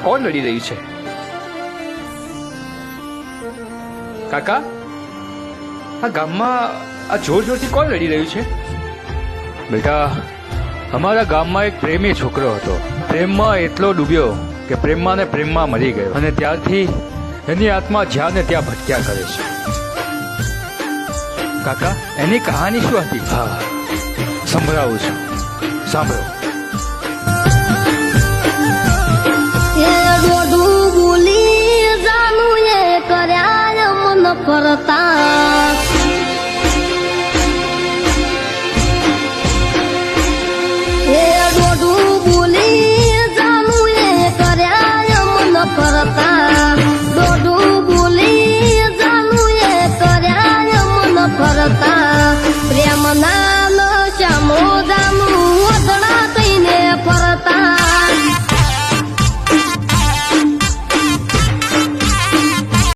કોણ લડી રહ્યું છે? કાકા, આ ગામમાં આ જોર જોરથી કોણ લડી રહ્યું છે? બેટા, અમારા ગામમાં એક પ્રેમી છોકરો હતો. પ્રેમમાં એટલો ડૂબ્યો કે પ્રેમમાં ને પ્રેમમાં મરી ગયો, અને ત્યારથી એની આત્મા જ્યાં ને ત્યાં ભટક્યા કરે છે. કાકા, એની કહાની શું હતી? હા, સંભળાવું છું, સાંભળો.